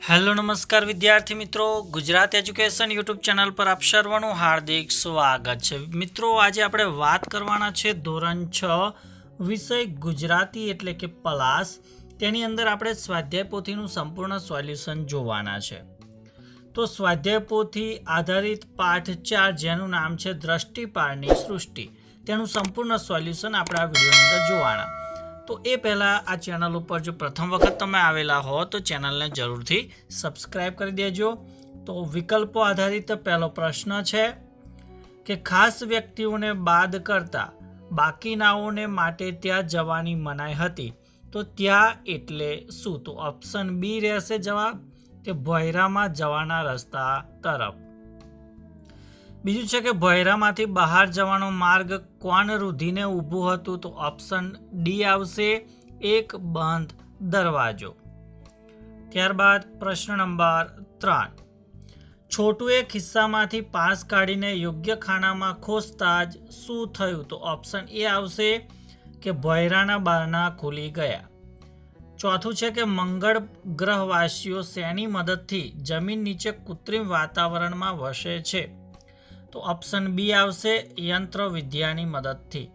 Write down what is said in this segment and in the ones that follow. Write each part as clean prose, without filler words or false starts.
Hello નમસ્કાર વિદ્યાર્થી મિત્રો, ગુજરાત એજ્યુકેશન યુટ્યુબ ચેનલ પર આપ સર્વનું હાર્દિક સ્વાગત છે। મિત્રો આજે આપણે વાત કરવાના છે ધોરણ 6 વિષય ગુજરાતી એટલે કે પલાસ। તેની અંદર આપણે સ્વાધ્યાય પોથીનું સંપૂર્ણ સોલ્યુશન જોવાના છે। તો સ્વાધ્યાય પોથી આધારિત પાઠ 4 જેનું નામ છે દ્રષ્ટિપાળની સૃષ્ટિ, તેનું સંપૂર્ણ સોલ્યુશન આપણે આ વિડીયોની અંદર જોવાના। તો એ પહેલાં આ ચેનલ ઉપર જો પ્રથમ વખત તમે આવેલા હો તો ચેનલને જરૂરથી સબસ્ક્રાઈબ કરી દેજો। તો વિકલ્પો આધારિત પહેલો પ્રશ્ન છે કે ખાસ વ્યક્તિઓને બાદ કરતા બાકીનાઓને માટે ત્યાં જવાની મનાઈ હતી, તો ત્યાં એટલે શું? તો ઓપ્શન બી રહેશે જવાબ, કે ભોયરામાં જવાના રસ્તા તરફ। બીજું છે કે ભોયરામાંથી બહાર જવાનો માર્ગ કોણ રૂધીને ઊભું હતું? તો ઓપ્શન ડી આવશે, એક બંધ દરવાજો। ત્યારબાદ પ્રશ્ન નંબર 3, છોટુએ ખિસ્સામાંથી પાસ કાઢીને યોગ્ય ખાનામાં ખોસતા જ શું થયું? તો ઓપ્શન એ આવશે કે ભોયરાના બારણા ખુલી ગયા। ચોથું છે કે મંગળ ગ્રહવાસીઓ શેની મદદથી જમીન નીચે કૃત્રિમ વાતાવરણમાં વસે છે? તો ઓપ્શન બી આવશે, યંત્ર વિદ્યાની મદદથી।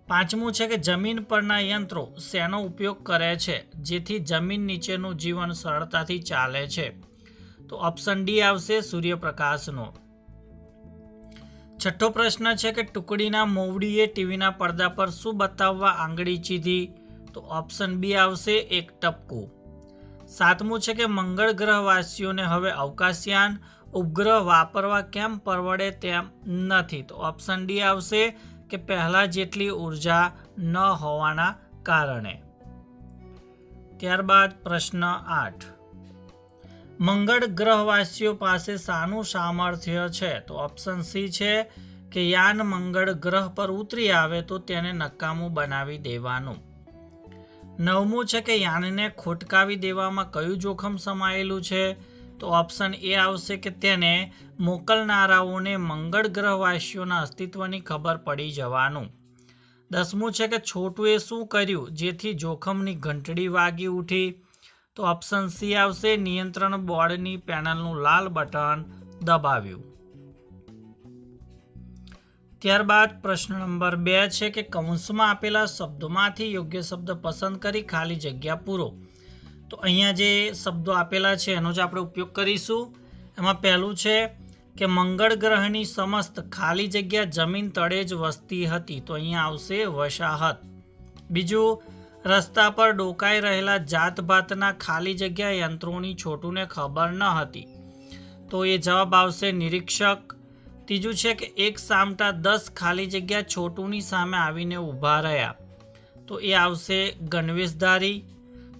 પાંચમું છે કે જમીન પરના યંત્રો શેનો ઉપયોગ કરે છે જેથી જમીન નીચેનું જીવન સરળતાથી ચાલે છે? તો ઓપ્શન ડી આવશે, સૂર્યપ્રકાશનો। છઠ્ઠો પ્રશ્ન છે કે ટુકડીના મોવડીએ ટીવીના પડદા પર શું બતાવવા આંગળી ચીધી? તો ઓપ્શન બી આવશે, એક ટપકું। સાતમું છે કે મંગળ ગ્રહવાસીઓને હવે અવકાશયાન ઉપગ્રહ વાપરવા કેમ પરવડે તેમ નથી? તો ઓપ્શન ડી આવશે કે પહેલાં જેટલી ઉર્જા ન હોવાના કારણે। ત્યારબાદ પ્રશ્ન 8, મંગળ ગ્રહવાસીઓ પાસે શાનું સામર્થ્ય છે? તો ઓપ્શન સી છે કે યાન મંગળ ગ્રહ પર ઉતરી આવે તો તેને નકામું બનાવી દેવાનું। નવમું છે કે યાનને ખોટકાવી દેવામાં કયું જોખમ સમાયેલું છે? તો ઓપ્શન એ આવશે કે તેને મોકલનારાઓને મંગળ ગ્રહવાસીઓના અસ્તિત્વની ખબર પડી જવાનું। 10મું છે કે છોટુએ શું કર્યું જેથી જોખમની ઘંટડી વાગી ઉઠી? તો ઓપ્શન સી આવશે, નિયંત્રણ બોર્ડની પેનલનું લાલ બટન દબાવ્યું। ત્યારબાદ પ્રશ્ન નંબર 2 છે કે કૌંસમાં આપેલા શબ્દોમાંથી યોગ્ય શબ્દ પસંદ કરી ખાલી જગ્યા પૂરો। તો અહીંયા જે શબ્દો આપેલા છે એનો જ આપણે ઉપયોગ કરીશું। એમાં પહેલું છે કે મંગળ ગ્રહની સમસ્ત ખાલી જગ્યા જમીન તળે જ વસતી હતી, તો અહીંયા આવશે વસાહત। બીજું, રસ્તા પર ડોકાઈ રહેલા જાતભાતના ખાલી જગ્યા યંત્રોની છોટુને ખબર ન હતી, તો એ જવાબ આવશે નિરીક્ષક। ત્રીજું છે કે એક સામટા 10 ખાલી જગ્યા છોટુની સામે આવીને ઊભા રહ્યા, તો એ આવશે ગણવેશધારી।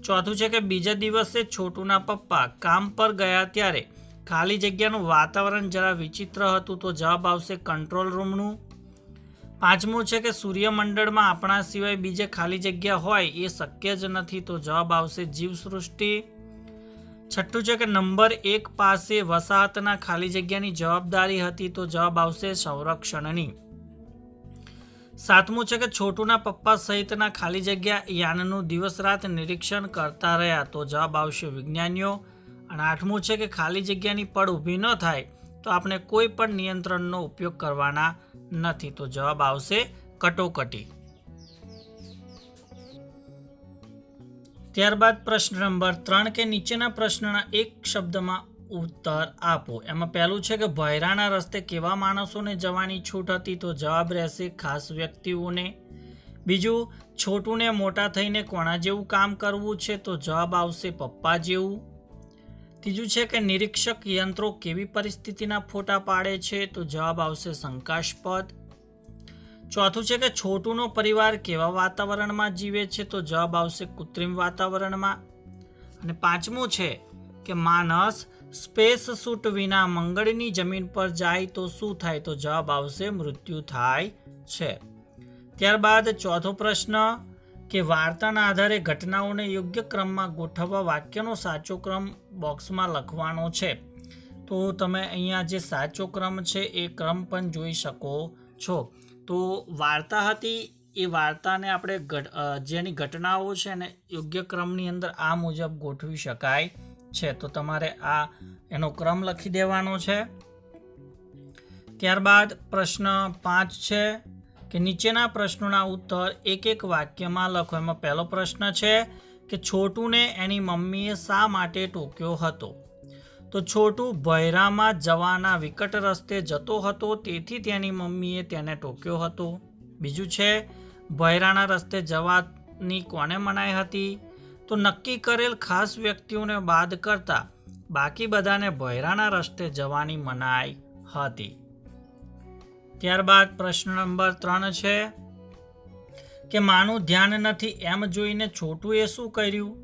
ચોથું છે કે બીજા દિવસે છોટુના પપ્પા કામ પર ગયા ત્યારે ખાલી જગ્યાનું વાતાવરણ જરા વિચિત્ર હતું, તો જવાબ આવશે કંટ્રોલ રૂમનું। પાંચમું છે કે સૂર્યમંડળમાં આપણા સિવાય બીજે ખાલી જગ્યા હોય એ શક્ય જ નથી, તો જવાબ આવશે જીવસૃષ્ટિ। છઠ્ઠું છે કે નંબર 1 પાસે વસાહતના ખાલી જગ્યાની જવાબદારી હતી, તો જવાબ આવશે સંરક્ષણની। સાતમું છે કે છોટુના પપ્પા સહિતના ખાલી જગ્યા યાનનું દિવસ રાત નિરીક્ષણ કરતા રહ્યા, તો જવાબ આવશે વિજ્ઞાનીઓ। અને આઠમું છે કે ખાલી જગ્યાની પડ ઊભી ન થાય તો આપણે કોઈ પણ નિયંત્રણનો ઉપયોગ કરવાના નથી, તો જવાબ આવશે કટોકટી। ત્યારબાદ પ્રશ્ન નંબર 3 કે નીચેના પ્રશ્નના એક શબ્દમાં ઉત્તર આપો। એમાં પહેલું છે કે ભોયરાના રસ્તે કેવા માણસોને જવાની છૂટ હતી? તો જવાબ રહેશે ખાસ વ્યક્તિઓને। બીજું, છોટુને મોટા થઈને કોના જેવું કામ કરવું છે? તો જવાબ આવશે પપ્પા જેવું। ત્રીજું છે કે નિરીક્ષક યંત્રો કેવી પરિસ્થિતિના ફોટા પાડે છે? તો જવાબ આવશે શંકાસ્પદ। ચોથું છે કે છોટુનો પરિવાર કેવા વાતાવરણમાં જીવે છે? તો જવાબ આવશે કૃત્રિમ વાતાવરણમાં। અને પાંચમું છે કે માણસ સ્પેસ સૂટ વિના મંગળની જમીન પર જાય તો શું થાય? તો જવાબ આવશે મૃત્યુ થાય છે। ત્યારબાદ ચોથો પ્રશ્ન કે વાર્તાના આધારે ઘટનાઓને યોગ્ય ક્રમમાં ગોઠવવા વાક્યનો સાચો ક્રમ બોક્સમાં લખવાનો છે। તો તમે અહીંયા જે સાચો ક્રમ છે એ ક્રમ પણ જોઈ શકો છો। તો વાર્તા હતી એ વાર્તાને આપણે જેની ઘટનાઓ છે ને યોગ્ય ક્રમની અંદર આ મુજબ ગોઠવી શકાય છે, તો તમારે આ એનો ક્રમ લખી દેવાનો છે. ત્યારબાદ પ્રશ્ન 5 છે કે નીચેના પ્રશ્નોના ઉત્તર એક એક વાક્યમાં લખો. એમાં પહેલો પ્રશ્ન છે કે છોટુને એની મમ્મીએ શા માટે ટોક્યો હતો? તો છોટુ ભોયરામાં જવાના વિકટ રસ્તે જતો હતો, તેથી તેની મમ્મીએ તેને ટોક્યો હતો. બીજું છે ભોયરાના રસ્તે જવાની કોને મનાઈ હતી? તો નક્કી કરેલ ખાસ વ્યક્તિઓને બાદ કરતા બાકી બધાને ભોયરાના રસ્તે જવાની મનાઈ હતી. ત્યારબાદ પ્રશ્ન નંબર 3 છે કે માનું ધ્યાન નથી એમ જોઈને છોટુએ શું કર્યું?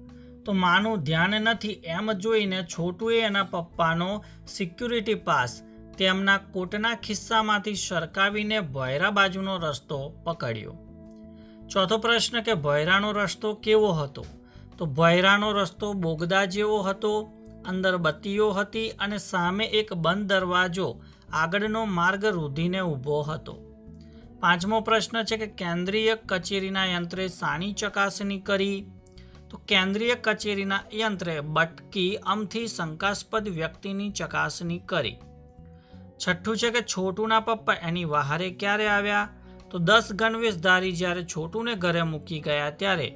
તો માનું ધ્યાન નથી એમ જોઈને છોટુએ એના પપ્પાનો સિક્યુરિટી પાસ તેમના કોટના ખિસ્સામાંથી સરકાવીને ભોયરા બાજુનો રસ્તો પકડ્યો. ચોથો પ્રશ્ન કે ભોયરાનો રસ્તો કેવો હતો? તો ભોયરાનો રસ્તો બોગદા જેવો હતો, અંદર બત્તીઓ હતી અને સામે એક બંધ દરવાજો આગળનો માર્ગ રૂંધીને ઊભો હતો. પાંચમો પ્રશ્ન છે કે કેન્દ્રીય કચેરીના યંત્રે શાની ચકાસણી કરી? તો કેન્દ્રીય કચેરીના યંત્રે બટકી અમથી શંકાસ્પદ વ્યક્તિની ચકાસણી કરી. છઠ્ઠું છે કે છોટુના પપ્પા એની વહારે ક્યારે આવ્યા? તો 10 ગણવેશધારી જ્યારે છોટુને ઘરે મૂકી ગયા ત્યારે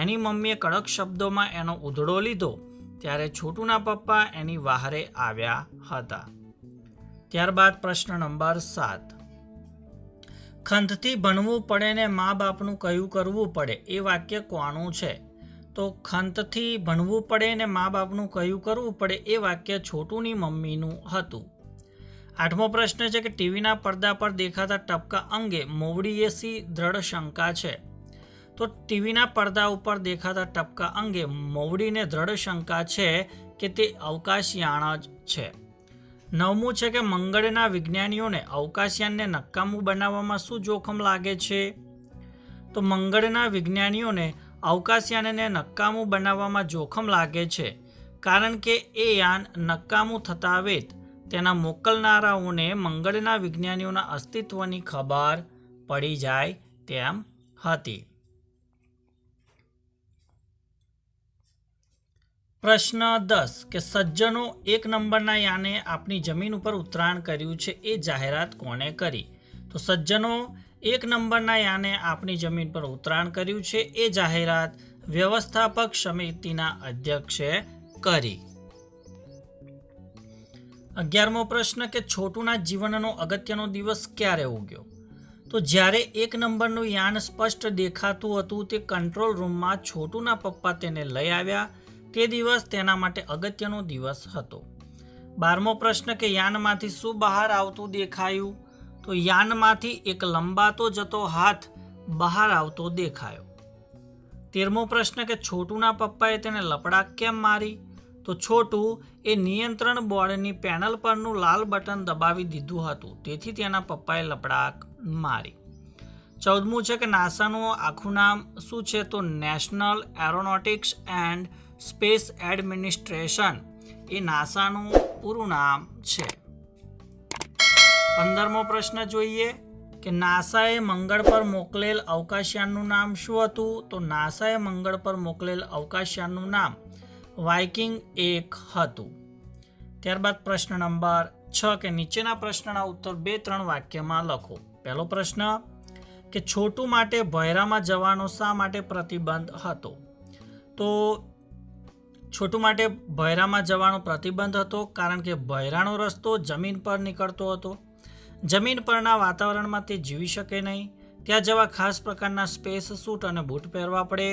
એની મમ્મીએ કડક શબ્દોમાં એનો ઉધડો લીધો, ત્યારે છોટુના પપ્પા એની વહારે આવ્યા હતા. ત્યારબાદ પ્રશ્ન નંબર 7, ખંતથી ભણવું પડે ને મા બાપનું કયું કરવું પડે? એ વાક્ય કોનું છે? તો ખંતથી ભણવું પડે ને મા બાપનું કયું કરવું પડે એ વાક્ય છોટુની મમ્મીનું હતું. 8મો પ્રશ્ન છે કે ટીવીના પડદા પર દેખાતા ટપકા અંગે મોવડીએ સી દ્રઢ શંકા છે? તો ટીવીના પડદા ઉપર દેખાતા ટપકા અંગે મોવડીને દ્રઢ શંકા છે કે તે અવકાશયાન જ છે. 9મું છે કે મંગળના વિજ્ઞાનીઓને અવકાશયાનને નકામું બનાવવામાં શું જોખમ લાગે છે? તો મંગળના વિજ્ઞાનીઓને અવકાશયાનને નકામું બનાવવામાં જોખમ લાગે છે કારણ કે એ યાન નકામું થતા વેત તેના મોકલનારાઓને મંગળના વિજ્ઞાનીઓના અસ્તિત્વની ખબર પડી જાય તેમ હતી. પ્રશ્ન 10 કે સજ્જનો 1 નંબરના યાને આપણી જમીન ઉપર ઉતરાણ કર્યું છે, એ જાહેરાત કોણે કરી? તો સજ્જનો 1 નંબરના યાને આપણી જમીન પર ઉતરાણ કર્યું છે, એ જાહેરાત વ્યવસ્થાપક સમિતિના અધ્યક્ષે કરી. 11મો પ્રશ્ન કે છોટુના જીવનનો અગત્યનો દિવસ ક્યારે ઉગ્યો? તો જ્યારે 1 નંબરનું યાન સ્પષ્ટ દેખાતું હતું તે કંટ્રોલ રૂમમાં છોટુના પપ્પા તેને લઈ આવ્યા, તે દિવસ તેના માટે અગત્યનો દિવસ હતો. 12મો પ્રશ્ન કે યાનમાંથી શું બહાર આવતું દેખાયું? તો યાનમાંથી એક લંબાતો જતો હાથ બહાર આવતો દેખાયો. 13મો પ્રશ્ન કે છોટુના પપ્પાએ તેને લપડાક કેમ મારી? તો છોટુ એ નિયંત્રણ બોર્ડની પેનલ પરનું લાલ બટન દબાવી દીધું હતું, તેથી તેના પપ્પાએ લપડાક મારી. 14મું છે કે નાસાનું આખું નામ શું છે? તો national aeronautics and space administration એ નાસાનું પૂરું નામ છે. 15મો પ્રશ્ન જોઈએ કે નાસાએ મંગળ પર મોકલેલ અવકાશયાનનું નામ શું હતું? તો નાસાએ મંગળ પર મોકલેલ અવકાશયાનનું નામ વાઇકિંગ 1 હતું. ત્યારબાદ પ્રશ્ન નંબર 6 કે નીચેના પ્રશ્નના ઉત્તર 2-3 વાક્યમાં લખો. પહેલો પ્રશ્ન કે છોટુ માટે ભોયરામાં જવાનો શા માટે પ્રતિબંધ હતો? તો છોટુ માટે ભોયરામાં જવાનો પ્રતિબંધ હતો કારણ કે ભોયરાનો રસ્તો જમીન પર નીકળતો હતો. જમીન પરના વાતાવરણમાં તે જીવી શકે નહીં. ત્યાં જવા ખાસ પ્રકારના સ્પેસ સૂટ અને બૂટ પહેરવા પડે.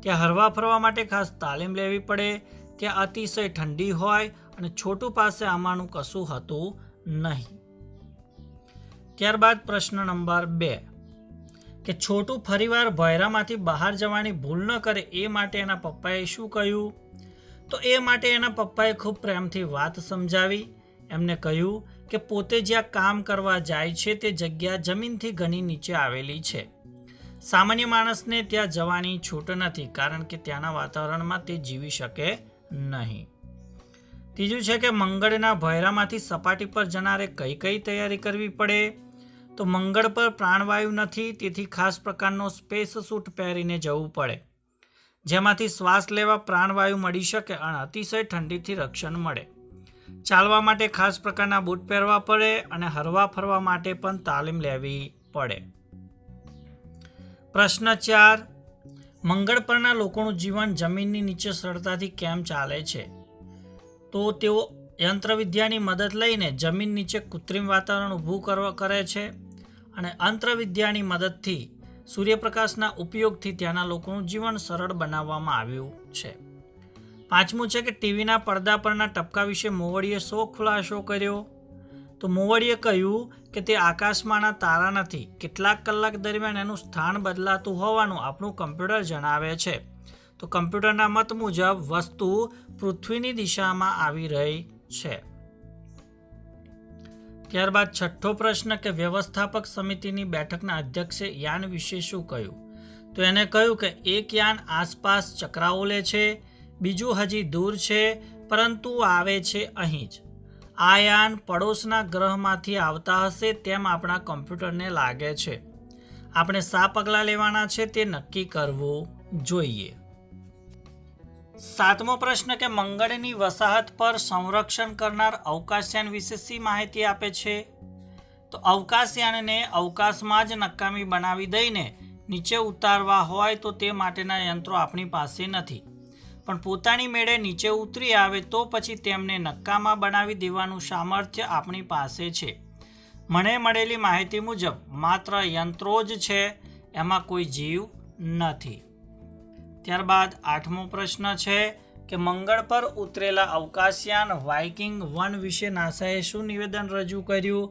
ત્યાં હરવા ફરવા માટે ખાસ તાલીમ લેવી પડે. ત્યાં અતિશય ઠંડી હોય અને છોટુ પાસે આમાંનું કશું હતું નહીં. ત્યારબાદ પ્રશ્ન નંબર 2 કે છોટુ ફરીવાર ભોયરામાંથી બહાર જવાની ભૂલ ન કરે એ માટે એના પપ્પાએ શું કહ્યું? તો એ માટે એના પપ્પાએ ખૂબ પ્રેમથી વાત સમજાવી. એમને કહ્યું કે પોતે જ્યાં કામ કરવા જાય છે તે જગ્યા જમીનથી ઘણી નીચે આવેલી છે. સામાન્ય માણસને ત્યાં જવાની છૂટ નથી કારણ કે ત્યાંના વાતાવરણમાં તે જીવી શકે નહીં. ત્રીજું છે કે મંગળના ભોયરામાંથી સપાટી પર જનારે કઈ કઈ તૈયારી કરવી પડે? તો મંગળ પર પ્રાણવાયુ નથી, તેથી ખાસ પ્રકારનો સ્પેસ સૂટ પહેરીને જવું પડે. જેમાંથી શ્વાસ લેવા પ્રાણવાયુ મળી શકે અને અતિશય ઠંડીથી રક્ષણ મળે. ચાલવા માટે ખાસ પ્રકારના બૂટ પહેરવા પડે અને હરવા ફરવા માટે પણ તાલીમ લેવી પડે. પ્રશ્ન 4. મંગળ પરના લોકોનું જીવન જમીનની નીચે સરળતાથી કેમ ચાલે છે? તો તેઓ યંત્રવિદ્યાની મદદ લઈને જમીન નીચે કૃત્રિમ વાતાવરણ ઊભું કરે છે અને અંતરવિદ્યાની મદદથી સૂર્યપ્રકાશના ઉપયોગથી ત્યાંના લોકોનું જીવન સરળ બનાવવામાં આવ્યું છે. 5મું છે કે ટીવીના પડદા પરના ટપકા વિશે મોવડીએ શો ખુલાસો કર્યો? તો મોવડીએ કહ્યું કે તે આકાશમાંના તારા નથી. કેટલાક કલાક દરમિયાન એનું સ્થાન બદલાતું હોવાનું આપણું કમ્પ્યુટર જણાવે છે. તો કમ્પ્યુટરના મત મુજબ વસ્તુ પૃથ્વીની દિશામાં આવી રહી છે. ત્યારબાદ 6થો પ્રશ્ન કે વ્યવસ્થાપક સમિતિની બેઠકના અધ્યક્ષે યાન વિશે શું કહ્યું? તો એને કહ્યું કે એક યાન આસપાસ ચક્રાઓ લે છે, બીજું હજી દૂર છે પરંતુ આવે છે અહીં જ. આ યાન પડોશના ગ્રહમાંથી આવતા હશે તેમ આપણા કમ્પ્યુટરને લાગે છે. આપણે શા પગલાં લેવાના છે તે નક્કી કરવું જોઈએ. 7મો પ્રશ્ન કે મંગળની વસાહત પર સંરક્ષણ કરનાર અવકાશયાન વિશે શી માહિતી આપે છે? તો અવકાશયાનને અવકાશમાં જ નકામી બનાવી દઈને નીચે ઉતારવા હોય તો તે માટેના યંત્રો આપણી પાસે નથી, પણ પોતાની મેળે નીચે ઉતરી આવે તો પછી તેમને નકામા બનાવી દેવાનું સામર્થ્ય આપણી પાસે છે. મને મળેલી માહિતી મુજબ માત્ર યંત્રો જ છે, એમાં કોઈ જીવ નથી. ત્યારબાદ 8મો પ્રશ્ન છે કે મંગળ પર ઉતરેલા અવકાશયાન વાઇકિંગ 1 વિશે નાસાએ શું નિવેદન રજૂ કર્યું?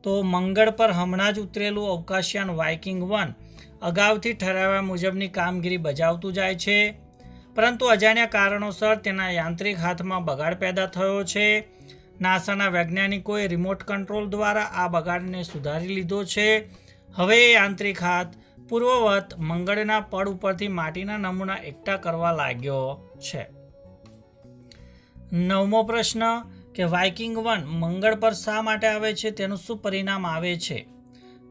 તો મંગળ પર હમણાં જ ઉતરેલું અવકાશયાન વાઇકિંગ 1 અગાઉથી ઠરાવ્યા મુજબની કામગીરી બજાવતું જાય છે, પરંતુ અજાણ્યા કારણોસર તેના યાંત્રિક હાથમાં બગાડ પેદા થયો છે. નાસાના વૈજ્ઞાનિકોએ રિમોટ કંટ્રોલ દ્વારા આ બગાડને સુધારી લીધો છે. હવે યાંત્રિક હાથ પૂર્વવત મંગળના પડ ઉપરથી માટીના નમૂના એકઠા કરવા લાગ્યો છે. 9મો પ્રશ્ન કે વાઇકિંગ 1 મંગળ પર શા માટે આવે છે, તેનું શું પરિણામ આવે છે?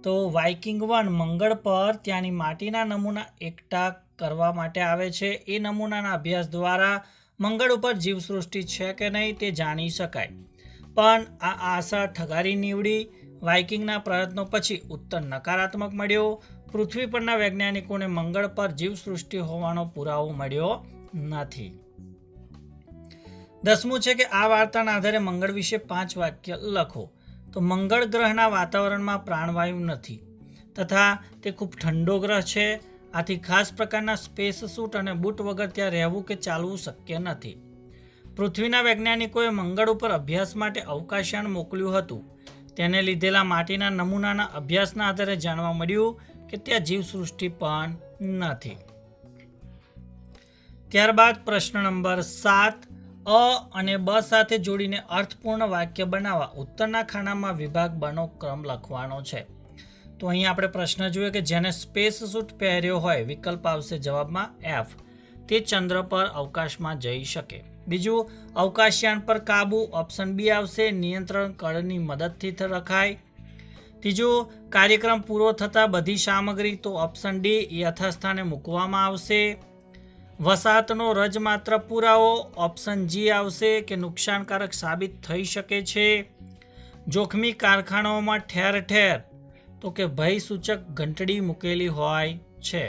તો વાઇકિંગ 1 મંગળ પર ત્યાંની માટીના નમૂના એકઠા કરવા માટે આવે છે. એ નમૂનાના અભ્યાસ દ્વારા મંગળ ઉપર જીવસૃષ્ટિ છે કે નહીં તે જાણી શકાય, પણ આ આશા ઠગારી નીવડી. વાઇકિંગના પ્રયત્નો પછી ઉત્તર નકારાત્મક મળ્યો. પૃથ્વી પરના વૈજ્ઞાનિકોને મંગળ પર જીવસૃષ્ટિ હોવાનો પુરાવો મળ્યો નથી. 10મું છે કે આ વાર્તાના આધારે મંગળ વિશે 5 વાક્ય લખો. તો મંગળ ગ્રહના વાતાવરણમાં પ્રાણવાયુ નથી તથા તે ખૂબ ઠંડો ગ્રહ છે. આથી ખાસ પ્રકારના સ્પેસ સૂટ અને બૂટ વગર ત્યાં રહેવું કે ચાલવું શક્ય નથી. પૃથ્વીના વૈજ્ઞાનિકોએ મંગળ ઉપર અભ્યાસ માટે અવકાશયાન મોકલ્યું હતું. તેને લીધેલા માટીના નમૂનાના અભ્યાસના આધારે જાણવા મળ્યું કે ત્યાં જીવસૃષ્ટિ પણ નથી. ત્યારબાદ પ્રશ્ન નંબર 7 અ અને બ સાથે જોડીને અર્થપૂર્ણ વાક્ય બનાવવા ઉત્તરના ખાનામાં વિભાગ બનો ક્રમ લખવાનો છે. તો અહીં આપણે પ્રશ્ન જોઈએ કે જેને સ્પેસ સૂટ પહેર્યો હોય, વિકલ્પ આવશે જવાબમાં F, તે ચંદ્ર પર અવકાશમાં જઈ શકે. બીજું અવકાશયાન પર કાબુ, ઓપ્શન બી આવશે, નિયંત્રણ કળની મદદથી રખાય. ત્રીજું કાર્યક્રમ પૂરો થતાં બધી સામગ્રી, તો ઓપ્શન ડી યથાસ્થાને મૂકવામાં આવશે. વસાહતનો રજમાત્ર પુરાવો, ઓપ્શન જી આવશે કે નુકસાનકારક સાબિત થઈ શકે છે. જોખમી કારખાનાઓમાં ઠેર ઠેર, તો કે ભય સૂચક ઘંટડી મૂકેલી હોય છે.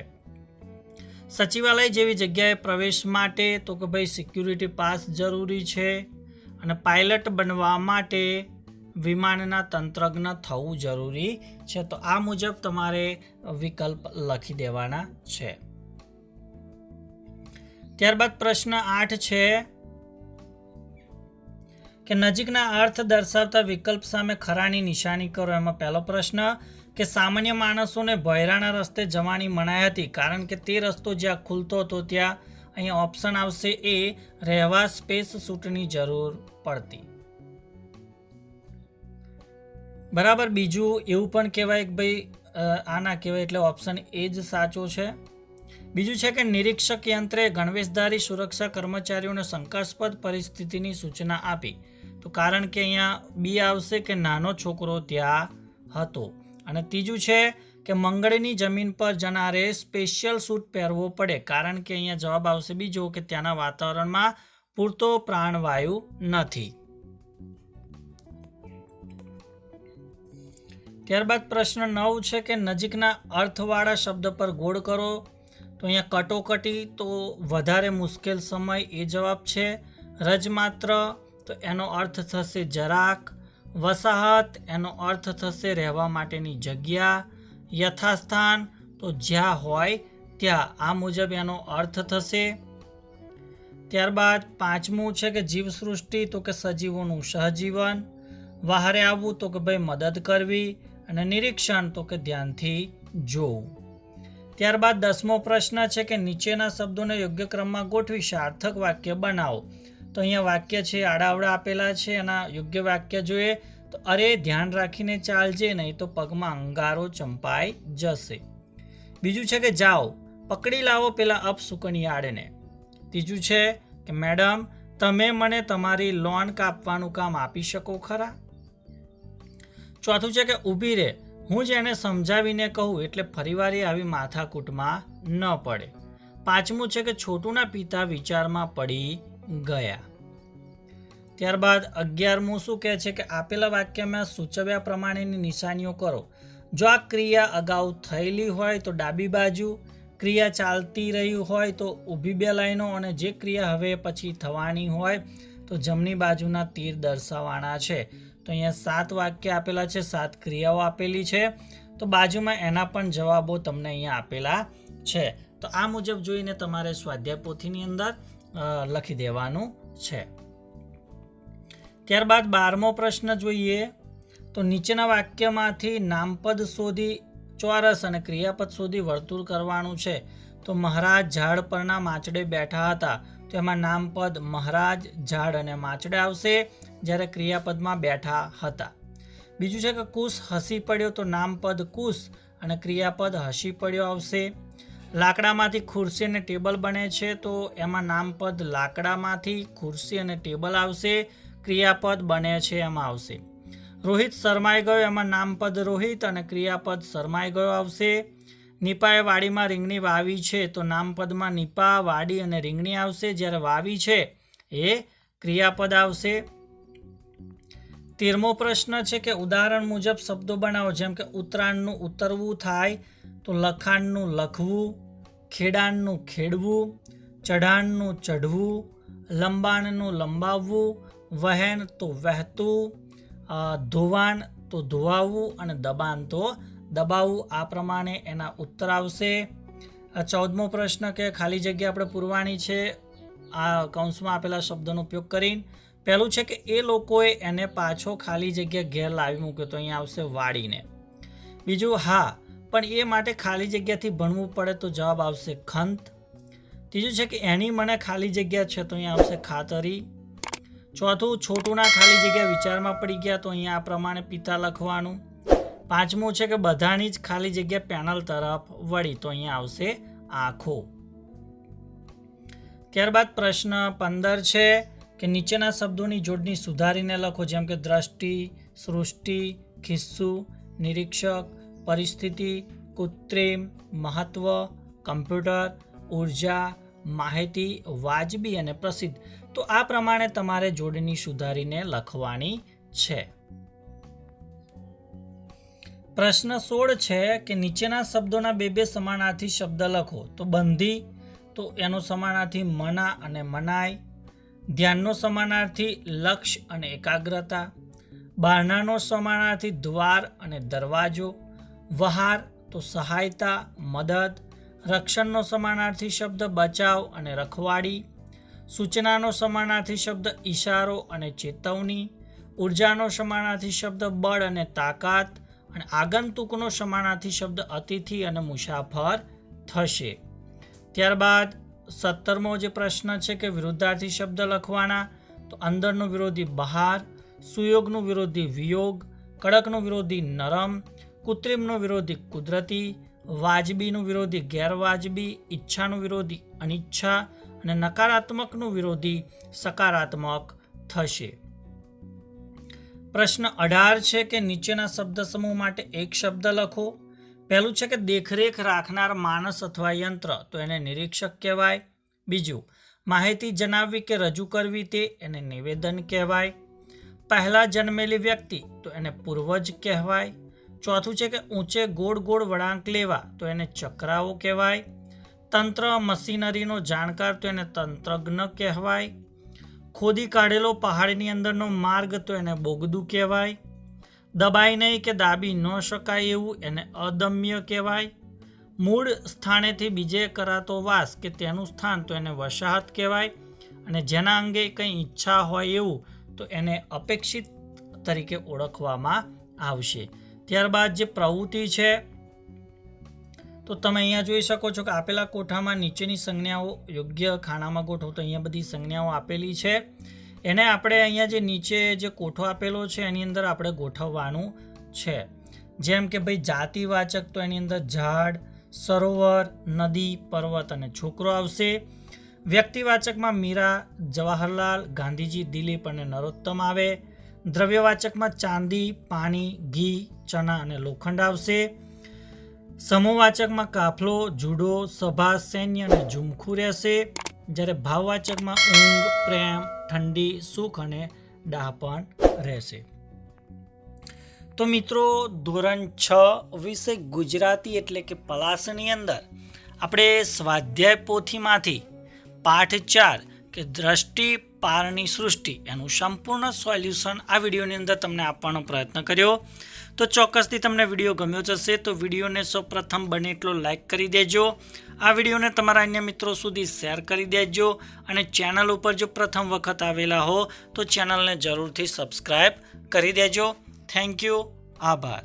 સચિવાલય જેવી જગ્યાએ પ્રવેશ માટે, તો કે ભાઈ સિક્યુરિટી પાસ જરૂરી છે. અને પાયલટ બનવા માટે વિમાનના તંત્રજ્ઞ થવું જરૂરી છે. તો આ મુજબ તમારે વિકલ્પ લખી દેવાના છે. ત્યારબાદ પ્રશ્ન 8 છે કે નજીકના અર્થ દર્શાવતા વિકલ્પ સામે ખરાની નિશાની કરો. એમાં પહેલો પ્રશ્ન કે સામાન્ય માણસોને ભોયરાના રસ્તે જવાની મનાઈ હતી કારણ કે તે રસ્તો જ્યાં ખુલતો હતો ત્યાં અહીંયા ઓપ્શન આવશે એ રહેવા સ્પેસ સૂટની જરૂર પડતી. બરાબર. બીજું એવું પણ કહેવાય કે ભાઈ આ ના કહેવાય એટલે ઓપ્શન એ જ સાચો છે. બીજું છે કે નિરીક્ષક યંત્રે ગણવેશધારી સુરક્ષા કર્મચારીઓને શંકાસ્પદ પરિસ્થિતિની સૂચના આપી. તો કારણ કે અહીંયા બી આવશે કે નાનો છોકરો ત્યાં હતો. અને ત્રીજું છે કે મંગળની જમીન પર જનારે સ્પેશિયલ સૂટ પહેરવો પડે, કારણ કે અહીંયા જવાબ આવશે બીજો કે ત્યાંના વાતાવરણમાં પૂરતો પ્રાણવાયુ નથી. ત્યારબાદ પ્રશ્ન 9 છે કે નજીકના અર્થવાળા શબ્દ પર ગોળ કરો. તો અહીંયા કટોકટી તો વધારે મુશ્કેલ સમય એ જવાબ છે. રજમાત્ર તો એનો અર્થ થશે જરાક. વસાહત એનો અર્થ થશે રહેવા માટેની જગ્યા. યથાસ્થાન તો જ્યાં હોય ત્યાં, આ મુજબ એનો અર્થ થશે. ત્યારબાદ 5મું છે કે જીવસૃષ્ટિ તો કે સજીવોનું સહજીવન. વહારે આવવું તો કે ભાઈ મદદ કરવી. અને નિરીક્ષણ તો કે ધ્યાનથી જોવું. ત્યારબાદ 10મો પ્રશ્ન છે કે નીચેના શબ્દોને યોગ્ય ક્રમમાં ગોઠવી સાર્થક વાક્ય બનાવો. તો અહીંયા વાક્ય છે આડાઅવળા આપેલા છે. એના યોગ્ય વાક્ય જોઈએ તો અરે ધ્યાન રાખીને ચાલજે, નહીં તો પગમાં અંગારો ચંપાઈ જશે. બીજું છે કે જાઓ પકડી લાવો પેલા અપશુકનિયાળને. ત્રીજું છે કે મેડમ તમે મને તમારી લોન કાપવાનું કામ આપી શકો ખરા. ચોથું છે કે ઊભી રહે, હું જ એને સમજાવીને કહું એટલે ફરીવાર આવી માથાકૂટમાં ન પડે. 5મું છે કે છોટુના પિતા વિચારમાં પડી ગયા. ત્યારબાદ 11મું શું કહે છે કે આપેલા વાક્યમાં સૂચવ્યા પ્રમાણેની નિશાનીઓ કરો. જો આ ક્રિયા અગાઉ થયેલી હોય તો ડાબી બાજુ, ક્રિયા ચાલતી રહી હોય તો ઊભી 2 લાઈનો, અને જે ક્રિયા હવે પછી થવાની હોય તો જમણી બાજુના તીર દર્શાવવાના છે. તો અહીંયા 7 વાક્ય આપેલા છે, 7 ક્રિયાઓ આપેલી છે. તો બાજુમાં એના પણ જવાબો તમને અહીંયા આપેલા છે. તો આ મુજબ જોઈને તમારે સ્વાધ્યાય પોથીની અંદર લખી દેવાનું છે. ત્યારબાદ 12મો પ્રશ્ન જોઈએ. તો નીચેના વાક્યમાંથી નામપદ શોધી ચોરસ અને ક્રિયાપદ શોધી વર્તુળ કરવાનું છે. તો મહારાજ ઝાડ પરના માચડે બેઠા હતા. તો એમાં નામપદ મહારાજ, ઝાડ અને માચડે આવશે, જ્યારે ક્રિયાપદમાં બેઠા હતા. બીજું છે કે કુશ હસી પડ્યો. તો નામપદ કુશ અને ક્રિયાપદ હસી પડ્યો આવશે. લાકડામાંથી ખુરશી અને ટેબલ બને છે. તો એમાં નામપદ લાકડામાંથી ખુરશી અને ટેબલ આવશે, ક્રિયાપદ બને છે એમાં આવશે. રોહિત શરમાઈ ગયો. એમાં નામપદ રોહિત અને ક્રિયાપદ શરમાઈ ગયો આવશે. નીપાએ વાડીમાં રીંગણી વાવી છે. તો નામપદમાં નીપા, વાડી અને રીંગણી આવશે, જ્યારે વાવી છે એ ક્રિયાપદ આવશે. 13મો પ્રશ્ન છે કે ઉદાહરણ મુજબ શબ્દો બનાવો. જેમ કે ઉતરાણનું ઉતરવું થાય તો લખાણનું લખવું, ખેડાણનું ખેડવું, ચઢાણનું ચઢવું, લંબાણનું લંબાવવું, વહેણ તો વહેતું, ધોવાણ તો ધોવાવું અને દબાણ તો દબાવવું. આ પ્રમાણે એના ઉત્તર આવશે. 14મો પ્રશ્ન કે ખાલી જગ્યા આપણે પૂરવાની છે આ કૌંસમાં આપેલા શબ્દોનો ઉપયોગ કરીને. પહેલું છે કે એ લોકોએ એને પાછો ખાલી જગ્યા ઘેર લાવી મૂક્યો. તો અહીંયા આવશે વાળીને. બીજું હા પણ એ માટે ખાલી જગ્યાથી ભણવું પડે. તો જવાબ આવશે ખંત. ત્રીજું છે કે એની મને ખાલી જગ્યા છે. તો અહીંયા આવશે ખાતરી. ચોથું છોટુના ખાલી જગ્યા વિચારમાં પડી ગયા. તો અહીંયા આ પ્રમાણે પિતા લખવાનું. 5મું છે કે બધાની જ ખાલી જગ્યા પેનલ તરફ વળી. તો અહીંયા આવશે આંખો. ત્યારબાદ પ્રશ્ન 15 છે કે નીચેના શબ્દોની જોડણી સુધારીને લખો. જેમ કે દ્રષ્ટિ, સૃષ્ટિ, ખિસ્સુ, નિરીક્ષક, પરિસ્થિતિ, કૃત્રિમ, મહત્વ, કમ્પ્યુટર, ઉર્જા, માહિતી, વાજબી અને પ્રસિદ્ધ. તો આ પ્રમાણે તમારે જોડણી સુધારીને લખવાની છે. પ્રશ્ન 16 છે કે નીચેના શબ્દોના 2 સમાનાર્થી શબ્દ લખો. તો બંધી તો એનો સમાનાર્થી મના અને મનાય. ધ્યાનનો સમાનાર્થી લક્ષ્ય અને એકાગ્રતા. બહારનાનો સમાનાર્થી દ્વાર અને દરવાજો. વહાર તો સહાયતા, મદદ. રક્ષણનો સમાનાર્થી શબ્દ બચાવ અને રખવાડી. સૂચનાનો સમાનાર્થી શબ્દ ઈશારો અને ચેતવણી. ઉર્જાનો સમાનાર્થી શબ્દ બળ અને તાકાત. અને આગંતુકનો સમાનાર્થી શબ્દ અતિથિ અને મુસાફર થશે. ત્યારબાદ 17મો જે પ્રશ્ન છે કે વિરુદ્ધાર્થી શબ્દ લખવાના. તો અંદરનો વિરોધી બહાર, સુયોગનું વિરોધી વિયોગ, કડકનું વિરોધી નરમ, કૃત્રિમનો વિરોધી કુદરતી, વાજબીનું વિરોધી ગેરવાજબી, ઈચ્છાનું વિરોધી અનિચ્છા અને નકારાત્મકનું વિરોધી સકારાત્મક થશે. પ્રશ્ન 18 છે કે નીચેના શબ્દ સમૂહ માટે એક શબ્દ લખો. પહેલું છે કે દેખરેખ રાખનાર માણસ અથવા યંત્ર, તો એને નિરીક્ષક કહેવાય. બીજું, માહિતી જણાવવી કે રજૂ કરવી, તે એને નિવેદન કહેવાય. પહેલા જન્મેલી વ્યક્તિ, તો એને પૂર્વજ કહેવાય. ચોથું છે કે ઊંચે ગોળ ગોળ વળાંક લેવા, તો એને ચક્રાઓ કહેવાય. તંત્ર મશીનરીનો જાણકાર, તો એને તંત્રજ્ઞ કહેવાય. ખોદી કાઢેલો પહાડની અંદરનો માર્ગ, તો એને બોગદું કહેવાય. દબાઈ નહીં કે દાબી ન શકાય એવું, એને અદમ્ય કહેવાય. મૂળ સ્થાનેથી બીજે કરાતો વાસ કે તેનું સ્થાન, તો એને વસાહત કહેવાય. અને જેના અંગે કંઈ ઈચ્છા હોય એવું, તો એને અપેક્ષિત તરીકે ઓળખવામાં આવશે. ત્યારબાદ જે પ્રવૃત્તિ છે, તો તમે અહીંયા જોઈ શકો છો કે આપેલા કોઠામાં નીચેની સંજ્ઞાઓ યોગ્ય ખાનામાં ગોઠવો. તો અહીંયા બધી સંજ્ઞાઓ આપેલી છે. એને આપણે અહીંયા જે નીચે જે કોઠો આપેલો છે એની અંદર આપણે ગોઠવવાનું છે. જેમ કે ભાઈ જાતિવાચક, તો એની અંદર ઝાડ, સરોવર, નદી, પર્વત અને છોકરો આવશે. વ્યક્તિવાચકમાં મીરા, જવાહરલાલ, ગાંધીજી, દિલીપ અને નરોત્તમ આવે. દ્રવ્યવાચકમાં ચાંદી, પાણી, ઘી, ચણા અને લોખંડ આવશે. સમૂહવાચકમાં કાફલો, જુડો, સભા, સૈન્ય અને ઝુમખું રહેશે. જ્યારે ભાવવાચકમાં ઊંઘ, પ્રેમ, ઠંડી, સુખ અને ડહાપણ રહેશે. તો મિત્રો, ધોરણ 6 વિષય ગુજરાતી એટલે કે પલાસની અંદર આપણે સ્વાધ્યાય પોથીમાંથી પાઠ 4 કે દ્રષ્ટિ પારની સૃષ્ટિ એનું સંપૂર્ણ સોલ્યુશન આ વિડીયોની અંદર તમને આપવાનો પ્રયત્ન કર્યો. તો ચોક્કસથી તમને વિડીયો ગમ્યો જશે. તો વિડીયોને સૌપ્રથમ બને એટલો લાઇક કરી દેજો. આ વિડીયોને તમારા અન્ય મિત્રો સુધી શેર કરી દેજો. અને ચેનલ ઉપર જો પ્રથમ વખત આવેલા હો તો ચેનલને જરૂરથી સબસ્ક્રાઈબ કરી દેજો. Thank you. આભાર.